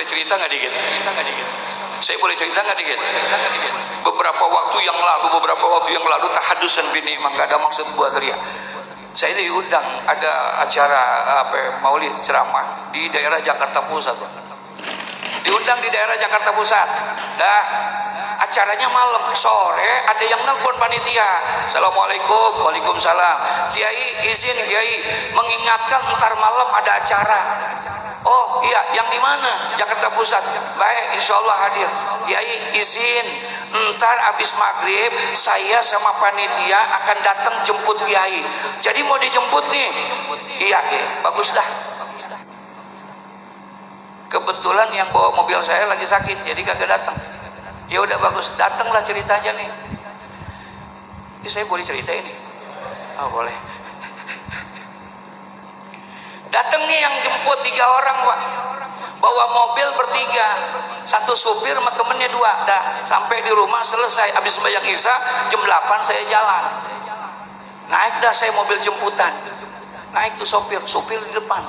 boleh cerita nggak dikit? Saya boleh cerita nggak dikit? Beberapa waktu yang lalu tahadusan bini, emang nggak ada maksud buat ria. Saya diundang ada acara maulid ceramah di daerah Jakarta Pusat. Diundang di daerah Jakarta Pusat. Dah acaranya malam, sore ada yang nelpon panitia. Assalamualaikum. Waalaikumsalam. Kiai izin Kiai mengingatkan ntar malam ada acara. Oh iya, yang di mana? Jakarta Pusat. Baik, insya Allah hadir. Kiai izin, ntar abis maghrib saya sama panitia akan datang jemput Kiai. Jadi mau dijemput nih? Iya, bagus dah. Kebetulan yang bawa mobil saya lagi sakit, jadi kagak datang. Ya udah bagus, datanglah ceritanya nih. Ini saya boleh cerita ini? Oh boleh. Datang nih yang jemput 3 orang Pak, bawa mobil bertiga, 1 supir sama temennya 2. Dah sampai di rumah selesai, habis sembahyang isya jam 8 saya jalan. Naik dah saya mobil jemputan, naik tuh supir di depan.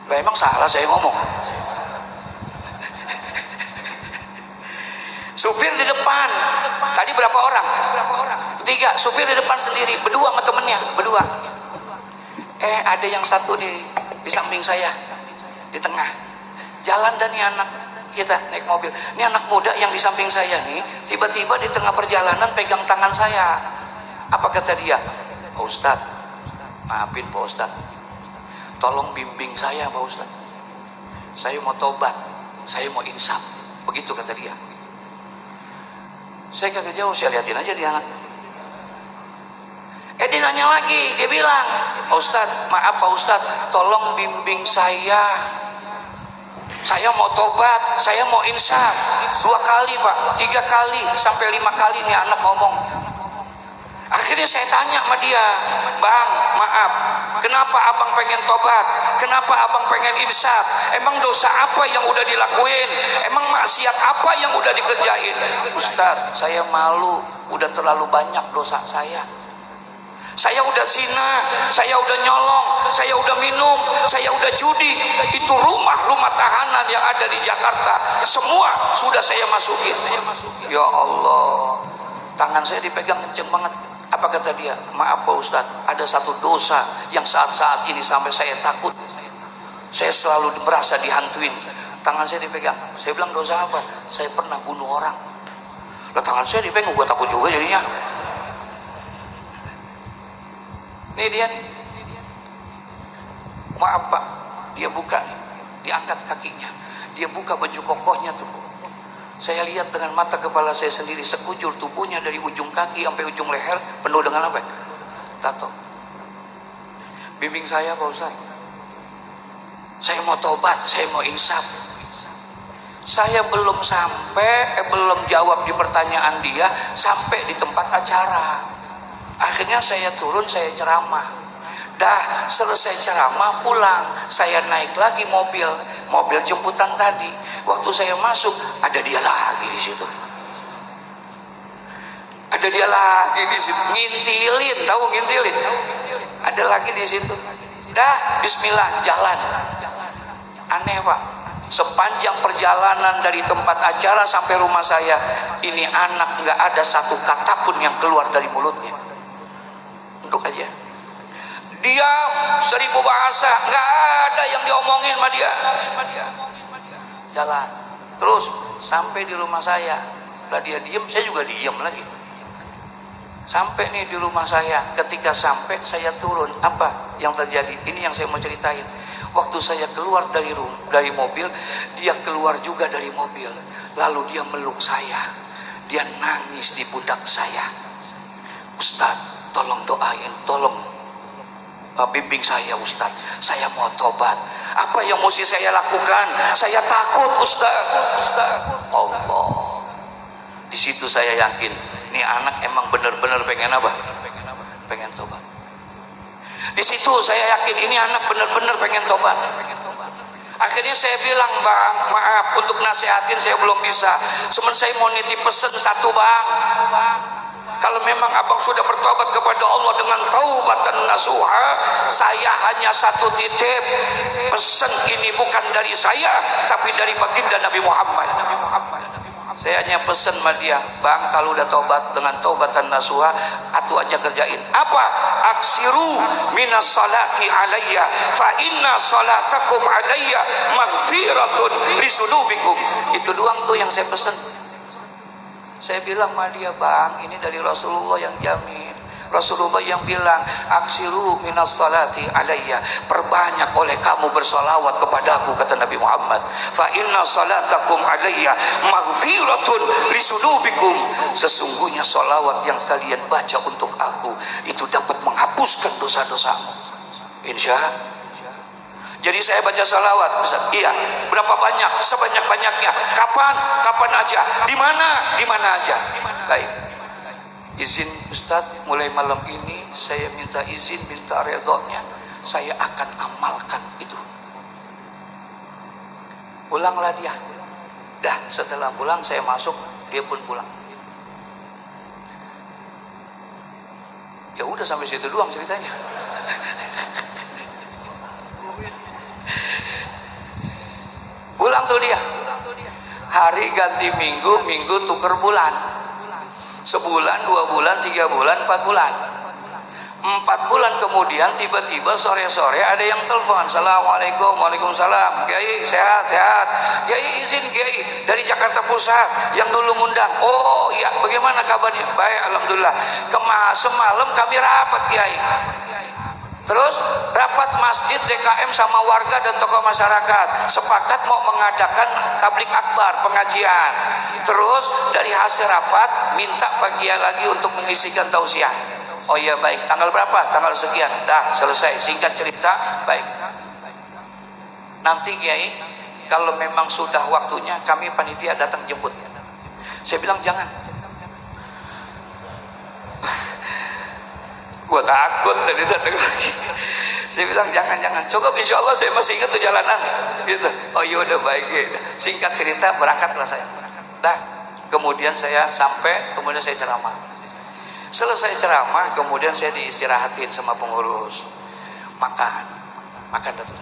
Lah emang salah saya ngomong? Supir di depan. Tadi berapa orang? 3. Supir di depan sendiri, berdua sama temennya, berdua. Ada yang satu di samping saya, di tengah. Jalan dan nih anak kita naik mobil. Ini anak muda yang di samping saya nih, tiba-tiba di tengah perjalanan pegang tangan saya. Apa kata dia? Pak Ustadz, maafin Pak Ustadz, tolong bimbing saya Pak Ustadz. Saya mau tobat, saya mau insaf. Begitu kata dia. Saya kagak jauh, saya liatin aja dia anak. Dia nanya lagi, dia bilang, Pak Ustadz, maaf Pak Ustadz, tolong bimbing saya. Saya mau tobat, saya mau insaf. 2 kali Pak, 3 kali, sampai 5 kali nih anak ngomong. Akhirnya saya tanya sama dia, Bang, maaf, kenapa abang pengen tobat? Kenapa abang pengen insaf? Emang dosa apa yang udah dilakuin? Emang maksiat apa yang udah dikerjain? Ustadz, saya malu, udah terlalu banyak dosa saya. Saya udah zina, saya udah nyolong, saya udah minum, saya udah judi. Itu rumah tahanan yang ada di Jakarta, semua sudah saya masukin. Ya Allah, tangan saya dipegang kenceng banget. Apa kata dia? Maaf Pak Ustadz, ada satu dosa yang saat-saat ini sampai saya takut. Saya selalu merasa dihantuin. Tangan saya dipegang. Saya bilang, dosa apa? Saya pernah bunuh orang. Lah tangan saya dipegang, gue takut juga jadinya. Nih dia nih. Maaf Pak, dia buka nih, diangkat kakinya, dia buka baju kokohnya tuh. Saya lihat dengan mata kepala saya sendiri, sekujur tubuhnya dari ujung kaki sampai ujung leher penuh dengan apa? Tato. Bimbing saya Pak Ustaz. Saya mau tobat, saya mau insaf. Saya belum jawab di pertanyaan dia sampai di tempat acara. Akhirnya saya turun, saya ceramah. Dah selesai ceramah pulang, saya naik lagi mobil jemputan tadi. Waktu saya masuk, ada dia lagi di situ. Ada dia lagi di situ, ngintilin, tahu ngintilin? Ada lagi di situ. Dah, bismillah, jalan. Aneh Pak, sepanjang perjalanan dari tempat acara sampai rumah saya, ini anak nggak ada satu kata pun yang keluar dari mulutnya. Untuk aja. Diam, 1000 bahasa, nggak ada yang diomongin sama dia. Jalan terus sampai di rumah saya. Lah dia diem, saya juga diem lagi. Sampai nih di rumah saya. Ketika sampai saya turun, apa yang terjadi? Ini yang saya mau ceritain. Waktu saya keluar dari mobil, dia keluar juga dari mobil. Lalu dia meluk saya, dia nangis di pundak saya. Ustadz, tolong doain, tolong bimbing saya Ustadz, saya mau tobat. Apa yang mesti saya lakukan? Saya takut Ustadz. Allah. Di situ saya yakin, nih anak emang benar-benar pengen apa? Pengen tobat. Di situ saya yakin ini anak benar-benar pengen tobat. Akhirnya saya bilang, Bang, maaf untuk nasihatin saya belum bisa. Cuman saya mau nitip pesen satu Bang. Kalau memang abang sudah bertobat kepada Allah dengan taubatan nasuha, saya hanya satu titip. pesan ini bukan dari saya, tapi dari baginda Nabi Muhammad. Saya hanya pesan sama dia, bang, kalau udah tobat dengan tobatan nasuha, atu aja kerjain. Apa? Aksiru minas salati alayya, fa inna salatakum alayya maghfiratun lisudubikum. Itu doang tuh yang saya pesan. Saya bilang sama dia, bang, ini dari Rasulullah yang jamin. Rasulullah yang bilang, aksiru minas salati alayya, perbanyak oleh kamu bersolawat kepadaku, kata Nabi Muhammad. Fa inna salatakum alayya maghfiratun lisudubikum. Sesungguhnya solawat yang kalian baca untuk aku itu dapat menghapuskan dosa-dosamu, insya. Jadi saya baca salawat, iya, berapa banyak? Sebanyak-banyaknya. Kapan? Kapan aja. Di mana? Di mana aja. Baik. Izin Ustadz, mulai malam ini saya minta izin, minta redhonya, saya akan amalkan itu. Pulanglah dia. Dah, setelah pulang saya masuk, dia pun pulang. Ya udah sampai situ doang ceritanya. Pulang tuh dia. Hari ganti minggu, minggu tuker bulan. Sebulan, 2 bulan, 3 bulan, 4 bulan. 4 bulan kemudian tiba-tiba sore-sore ada yang telepon. Assalamualaikum, waalaikumsalam. Kiai sehat, sehat. Kiai izin Kiai dari Jakarta Pusat yang dulu ngundang. Oh iya, bagaimana kabarnya? Baik, alhamdulillah. Semalam kami rapat Kiai. Terus rapat masjid DKM sama warga dan tokoh masyarakat sepakat mau mengadakan tablik akbar, pengajian. Terus dari hasil rapat minta Pak Kiai lagi untuk mengisikan tausiah. Oh iya baik, tanggal berapa? Tanggal sekian. Dah selesai, singkat cerita, baik. Nanti Kiai kalau memang sudah waktunya kami panitia datang jemput. Saya bilang jangan. Gua takut tadi datang lagi. Saya bilang jangan, cukup, insya Allah saya masih ingat tuh jalanan gitu. Oh iya udah baik ya. Singkat cerita berangkatlah saya. Dah, kemudian saya sampai, kemudian saya ceramah. Selesai ceramah, kemudian saya diistirahatin sama pengurus. Makan datu.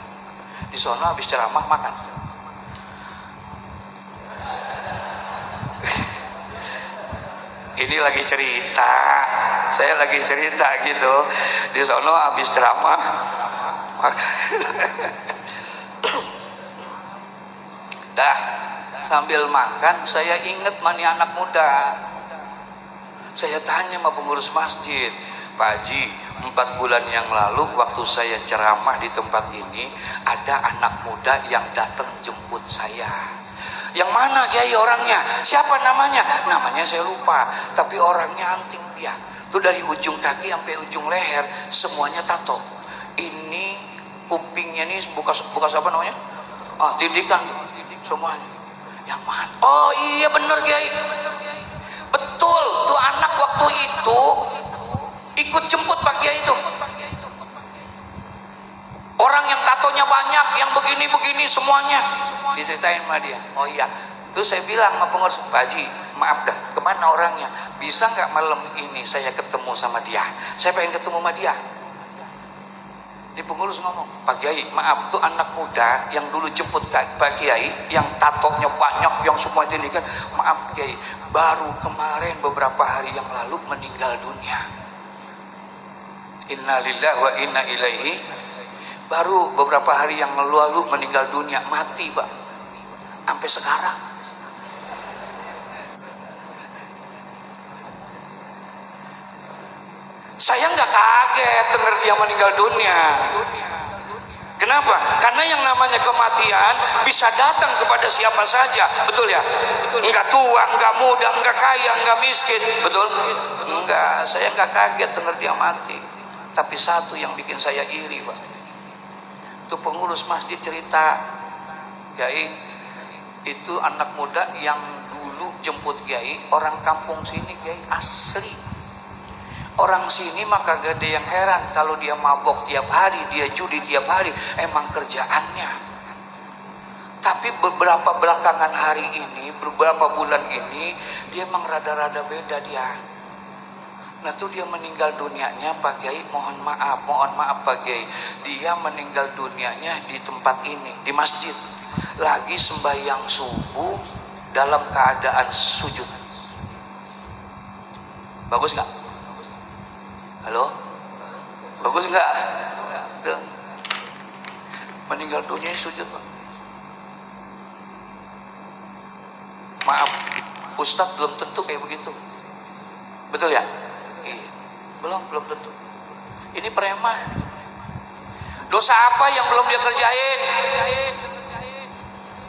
Di sono habis ceramah makan. Ini lagi cerita, saya lagi cerita gitu. Di sono habis ceramah dah sambil makan saya inget mani anak muda. Saya tanya sama pengurus masjid, Pak Haji, 4 bulan yang lalu waktu saya ceramah di tempat ini ada anak muda yang datang jemput saya. Yang mana Kiai orangnya? Siapa namanya? Namanya saya lupa, tapi orangnya anting dia. Itu dari ujung kaki sampai ujung leher semuanya tato. Ini kupingnya nih bekas apa namanya? Tindikan tuh semuanya. Yang mana? Oh iya bener Kiai. Betul, tuh anak waktu itu ikut jemput Pak Kiai itu. Orang yang tatonya banyak, yang begini-begini semuanya diceritain sama dia. Oh iya. Terus saya bilang sama pengurus, Pak Haji, maaf dah, kemana orangnya? Bisa nggak malam ini saya ketemu sama dia? Saya pengen ketemu sama dia. Di pengurus ngomong, Pak Kiai, maaf, tuh anak muda yang dulu jemput Pak Kiai, yang tatonya banyak, yang semua ini kan, maaf Kiai, baru kemarin beberapa hari yang lalu meninggal dunia. Innalillahi wa inna ilaihi. Baru beberapa hari yang lalu meninggal dunia, mati Pak. Sampai sekarang. Saya nggak kaget dengar dia meninggal dunia. Kenapa? Karena yang namanya kematian bisa datang kepada siapa saja, betul ya? Enggak tua, enggak muda, enggak kaya, enggak miskin, betul? Enggak, saya nggak kaget dengar dia mati. Tapi satu yang bikin saya iri Pak. Itu pengurus masjid cerita, Kiai, itu anak muda yang dulu jemput Kiai, orang kampung sini Kiai, asli. Orang sini maka gak ada yang heran kalau dia mabok tiap hari, dia judi tiap hari, emang kerjaannya. Tapi beberapa belakangan hari ini, beberapa bulan ini, dia emang rada-rada beda dia. Nah tuh dia meninggal dunianya Pak Kiai, mohon maaf Pak Kiai, dia meninggal dunianya di tempat ini, di masjid, lagi sembahyang subuh dalam keadaan sujud. Bagus nggak? Halo? Bagus nggak? Tuh. Meninggal dunia sujud Pak. Maaf, Ustadz belum tentu kayak begitu. Betul ya? Iya. Belum tentu. Ini preman. Dosa apa yang belum dia kerjain?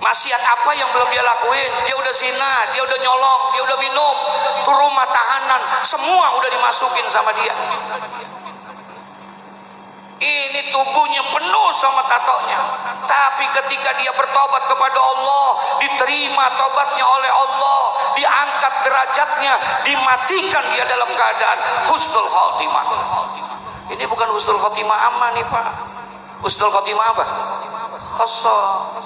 Maksiat apa yang belum dia lakuin? Dia udah zina, dia udah nyolong, dia udah minum, tuh rumah tahanan, semua udah dimasukin sama dia. Ini tubuhnya penuh sama tatonya, tapi ketika dia bertobat kepada Allah, diterima tobatnya oleh Allah, diangkat derajatnya, dimatikan dia dalam keadaan husnul khotimah. Ini bukan husnul khotimah aman nih Pak. Husnul khotimah apa? Khosoh.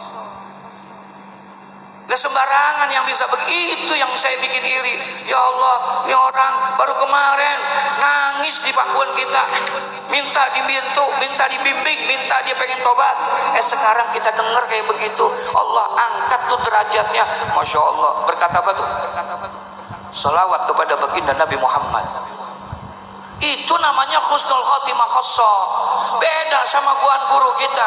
Nah sembarangan yang bisa begitu, yang saya bikin iri. Ya Allah, ini orang baru kemarin nangis di pangkuan kita, minta dibantu, minta dibimbing, minta dia pengen tobat. Sekarang kita dengar kayak begitu, Allah angkat tuh derajatnya, masya Allah. Berkata apa tuh? Salawat kepada baginda Nabi Muhammad. Itu namanya husnul khotimah khosoh. Beda sama guru kita.